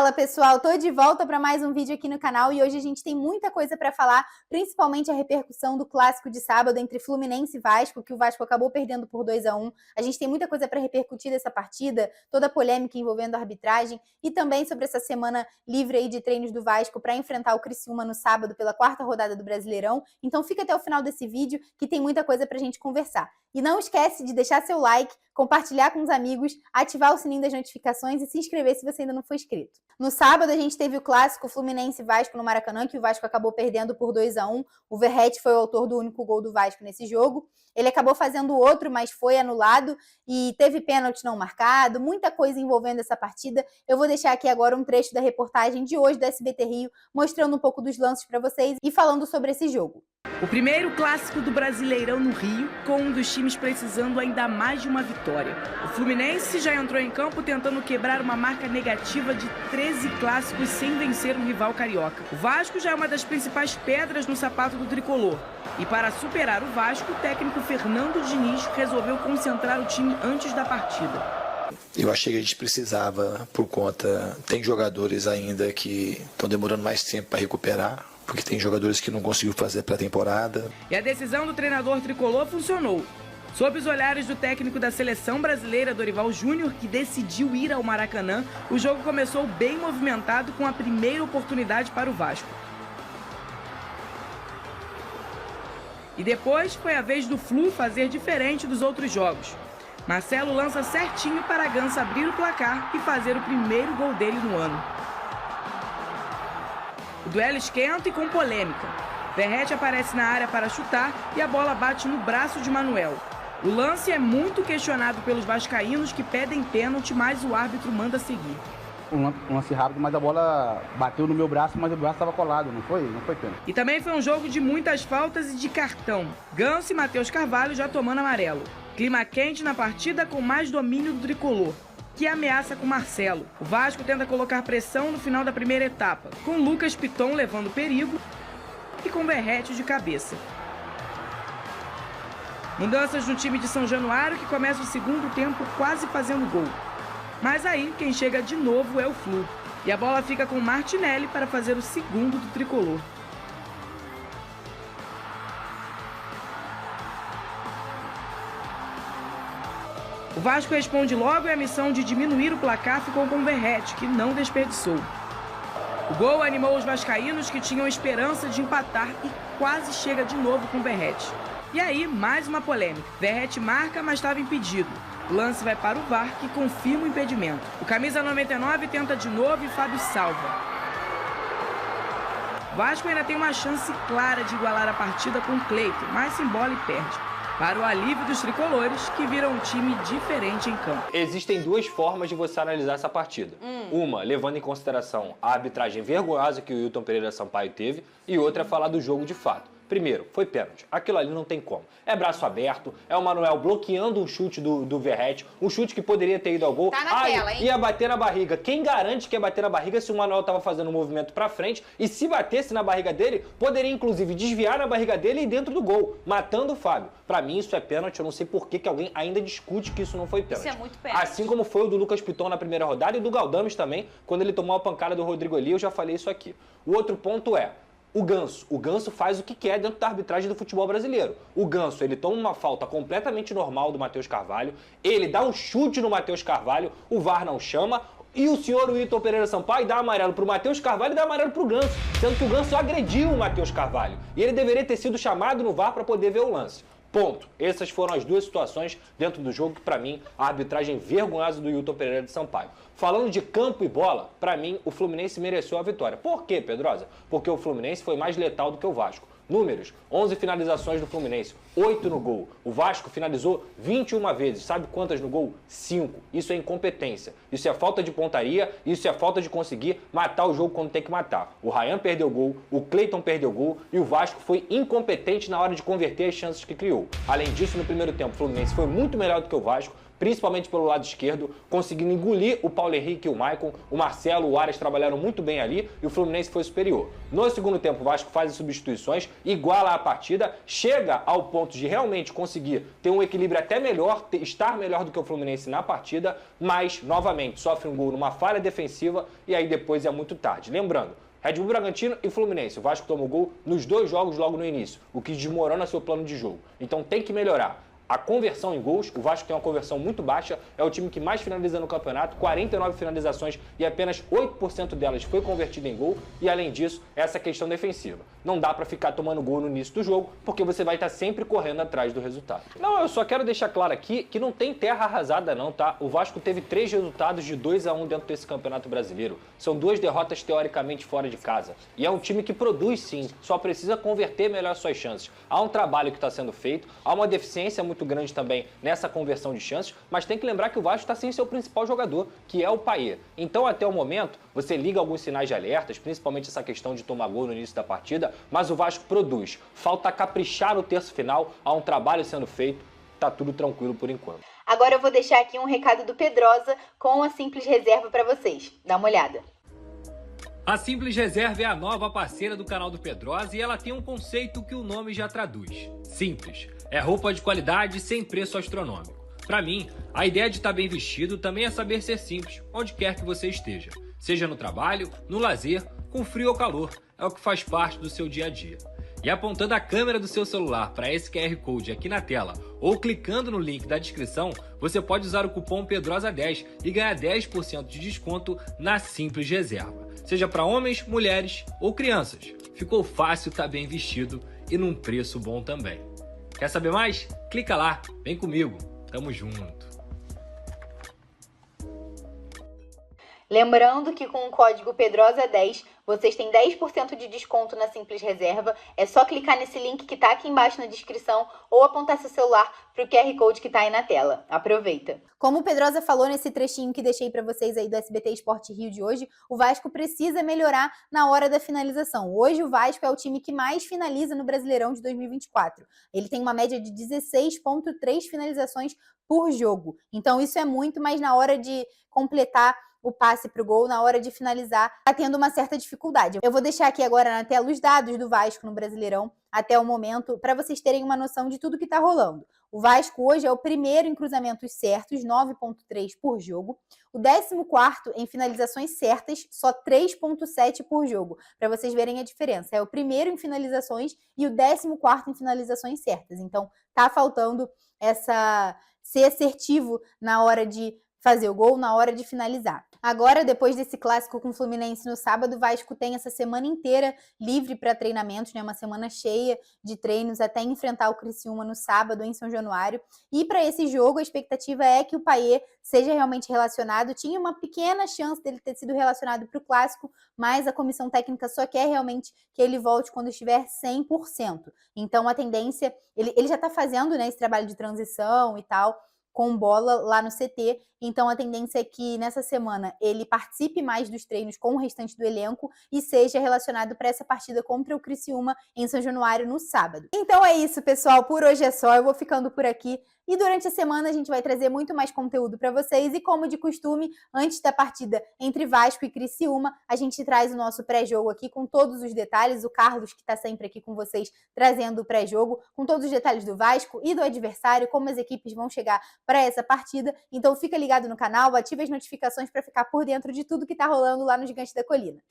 Fala pessoal, tô de volta para mais um vídeo aqui no canal e hoje a gente tem muita coisa para falar, principalmente a repercussão do clássico de sábado entre Fluminense e Vasco, que o Vasco acabou perdendo por 2-1. A gente tem muita coisa para repercutir dessa partida, toda a polêmica envolvendo a arbitragem e também sobre essa semana livre aí de treinos do Vasco para enfrentar o Criciúma no sábado pela 4ª rodada do Brasileirão. Então fica até o final desse vídeo que tem muita coisa pra gente conversar. E não esquece de deixar seu like, compartilhar com os amigos, ativar o sininho das notificações e se inscrever se você ainda não for inscrito. No sábado a gente teve o clássico Fluminense e Vasco no Maracanã, que o Vasco acabou perdendo por 2-1. O Verratti foi o autor do único gol do Vasco nesse jogo. Ele acabou fazendo outro, mas foi anulado e teve pênalti não marcado, muita coisa envolvendo essa partida. Eu vou deixar aqui agora um trecho da reportagem de hoje do SBT Rio, mostrando um pouco dos lances para vocês e falando sobre esse jogo. O primeiro clássico do Brasileirão no Rio, com um dos times precisando ainda mais de uma vitória. O Fluminense já entrou em campo tentando quebrar uma marca negativa de 13 clássicos sem vencer um rival carioca. O Vasco já é uma das principais pedras no sapato do tricolor. E para superar o Vasco, o técnico Fernando Diniz resolveu concentrar o time antes da partida. Eu achei que a gente precisava, por conta... Tem jogadores ainda que estão demorando mais tempo para recuperar, porque tem jogadores que não conseguiu fazer pré-temporada. E a decisão do treinador tricolor funcionou. Sob os olhares do técnico da seleção brasileira, Dorival Júnior, que decidiu ir ao Maracanã, o jogo começou bem movimentado com a primeira oportunidade para o Vasco. E depois foi a vez do Flu fazer diferente dos outros jogos. Marcelo lança certinho para Ganso abrir o placar e fazer o primeiro gol dele no ano. O duelo esquenta e com polêmica. Verratti aparece na área para chutar e a bola bate no braço de Manuel. O lance é muito questionado pelos vascaínos que pedem pênalti, mas o árbitro manda seguir. Um lance rápido, mas a bola bateu no meu braço, mas o braço estava colado, não foi pênalti. E também foi um jogo de muitas faltas e de cartão. Ganso e Matheus Carvalho já tomando amarelo. Clima quente na partida com mais domínio do tricolor, que ameaça com Marcelo. O Vasco tenta colocar pressão no final da primeira etapa, com Lucas Piton levando perigo e com Verratti de cabeça. Mudanças no time de São Januário, que começa o segundo tempo quase fazendo gol. Mas aí, quem chega de novo é o Flu. E a bola fica com Martinelli para fazer o segundo do tricolor. O Vasco responde logo e a missão de diminuir o placar ficou com o Verratti, que não desperdiçou. O gol animou os vascaínos que tinham esperança de empatar e quase chega de novo com o Verratti. E aí, mais uma polêmica. Verratti marca, mas estava impedido. O lance vai para o VAR, que confirma o impedimento. O camisa 99 tenta de novo e Fábio salva. O Vasco ainda tem uma chance clara de igualar a partida com o Cleiton, mas se embola e perde. Para o alívio dos tricolores, que viram um time diferente em campo. Existem duas formas de você analisar essa partida. Uma, levando em consideração a arbitragem vergonhosa que o Wilton Pereira Sampaio teve, e outra é falar do jogo de fato. Primeiro, foi pênalti. Aquilo ali não tem como. É braço aberto, é o Manuel bloqueando um chute do Verratti, um chute que poderia ter ido ao gol. Tá na tela, hein? Ia bater na barriga. Quem garante que ia bater na barriga se o Manuel estava fazendo um movimento pra frente e se batesse na barriga dele, poderia inclusive desviar na barriga dele e ir dentro do gol, matando o Fábio. Pra mim isso é pênalti, eu não sei por que alguém ainda discute que isso não foi pênalti. Isso é muito pênalti. Assim como foi o do Lucas Piton na primeira rodada e do Galdames também, quando ele tomou a pancada do Rodrigo ali, eu já falei isso aqui. O outro ponto é, o Ganso faz o que quer dentro da arbitragem do futebol brasileiro. O Ganso, ele toma uma falta completamente normal do Matheus Carvalho, ele dá um chute no Matheus Carvalho, o VAR não chama, e o senhor Wilton Pereira Sampaio dá amarelo pro Matheus Carvalho e dá amarelo pro Ganso, sendo que o Ganso agrediu o Matheus Carvalho. E ele deveria ter sido chamado no VAR para poder ver o lance. Ponto. Essas foram as duas situações dentro do jogo que, para mim, a arbitragem vergonhosa do Wilton Pereira de Sampaio. Falando de campo e bola, para mim, o Fluminense mereceu a vitória. Por quê, Pedrosa? Porque o Fluminense foi mais letal do que o Vasco. Números, 11 finalizações do Fluminense, 8 no gol. O Vasco finalizou 21 vezes. Sabe quantas no gol? 5. Isso é incompetência. Isso é falta de pontaria, isso é falta de conseguir matar o jogo quando tem que matar. O Ryan perdeu gol, o Cleiton perdeu gol e o Vasco foi incompetente na hora de converter as chances que criou. Além disso, no primeiro tempo, o Fluminense foi muito melhor do que o Vasco, principalmente pelo lado esquerdo, conseguindo engolir o Paulo Henrique e o Maicon. O Marcelo, o Arias trabalharam muito bem ali e o Fluminense foi superior. No segundo tempo, o Vasco faz as substituições, iguala a partida, chega ao ponto de realmente conseguir ter um equilíbrio até melhor, estar melhor do que o Fluminense na partida, mas, novamente, sofre um gol numa falha defensiva e aí depois é muito tarde. Lembrando, Red Bull Bragantino e Fluminense. O Vasco tomou gol nos 2 jogos logo no início, o que desmorona seu plano de jogo. Então tem que melhorar. A conversão em gols, o Vasco tem uma conversão muito baixa, é o time que mais finaliza no campeonato, 49 finalizações e apenas 8% delas foi convertida em gol. E além disso, essa questão defensiva. Não dá pra ficar tomando gol no início do jogo, porque você vai estar sempre correndo atrás do resultado. Não, eu só quero deixar claro aqui que não tem terra arrasada não, tá? O Vasco teve 3 resultados de 2-1 dentro desse Campeonato Brasileiro. São 2 derrotas teoricamente fora de casa. E é um time que produz sim, só precisa converter melhor suas chances. Há um trabalho que está sendo feito, há uma deficiência muito grande também nessa conversão de chances, mas tem que lembrar que o Vasco está sem seu principal jogador, que é o Payet. Então, até o momento, você liga alguns sinais de alertas, principalmente essa questão de tomar gol no início da partida, mas o Vasco produz. Falta caprichar no terço final, há um trabalho sendo feito, tá tudo tranquilo por enquanto. Agora eu vou deixar aqui um recado do Pedrosa com a Simples Reserva para vocês. Dá uma olhada. A Simples Reserva é a nova parceira do canal do Pedrosa e ela tem um conceito que o nome já traduz. Simples. É roupa de qualidade sem preço astronômico. Para mim, a ideia de estar bem vestido também é saber ser simples, onde quer que você esteja. Seja no trabalho, no lazer, com frio ou calor. É o que faz parte do seu dia a dia. E apontando a câmera do seu celular para esse QR Code aqui na tela ou clicando no link da descrição, você pode usar o cupom PEDROSA10 e ganhar 10% de desconto na Simples Reserva. Seja para homens, mulheres ou crianças. Ficou fácil estar bem vestido e num preço bom também. Quer saber mais? Clica lá, vem comigo, tamo junto. Lembrando que com o código PEDROSA10 vocês têm 10% de desconto na Simples Reserva. É só clicar nesse link que está aqui embaixo na descrição ou apontar seu celular para o QR Code que está aí na tela. Aproveita! Como o Pedrosa falou nesse trechinho que deixei para vocês aí do SBT Esporte Rio de hoje, o Vasco precisa melhorar na hora da finalização. Hoje o Vasco é o time que mais finaliza no Brasileirão de 2024. Ele tem uma média de 16,3 finalizações por jogo. Então isso é muito, mas na hora de completar o passe para o gol, na hora de finalizar, está tendo uma certa dificuldade. Eu vou deixar aqui agora na tela os dados do Vasco no Brasileirão até o momento, para vocês terem uma noção de tudo que está rolando. O Vasco hoje é o primeiro em cruzamentos certos, 9,3 por jogo. O 14º em finalizações certas, só 3,7 por jogo. Para vocês verem a diferença. É o primeiro em finalizações e o 14º em finalizações certas. Então, tá faltando ser assertivo na hora de fazer o gol, na hora de finalizar. Agora, depois desse clássico com o Fluminense no sábado, o Vasco tem essa semana inteira livre para treinamentos, né? Uma semana cheia de treinos até enfrentar o Criciúma no sábado em São Januário. E para esse jogo, a expectativa é que o Payet seja realmente relacionado. Tinha uma pequena chance dele ter sido relacionado para o clássico, mas a comissão técnica só quer realmente que ele volte quando estiver 100%. Então, a tendência... Ele já está fazendo, né, esse trabalho de transição e tal, com bola lá no CT, então a tendência é que nessa semana ele participe mais dos treinos com o restante do elenco e seja relacionado para essa partida contra o Criciúma em São Januário no sábado. Então é isso, pessoal, por hoje é só, eu vou ficando por aqui e durante a semana a gente vai trazer muito mais conteúdo para vocês e como de costume, antes da partida entre Vasco e Criciúma, a gente traz o nosso pré-jogo aqui com todos os detalhes, o Carlos que está sempre aqui com vocês trazendo o pré-jogo, com todos os detalhes do Vasco e do adversário, como as equipes vão chegar para essa partida, então fica ligado no canal, ative as notificações para ficar por dentro de tudo que está rolando lá no Gigante da Colina.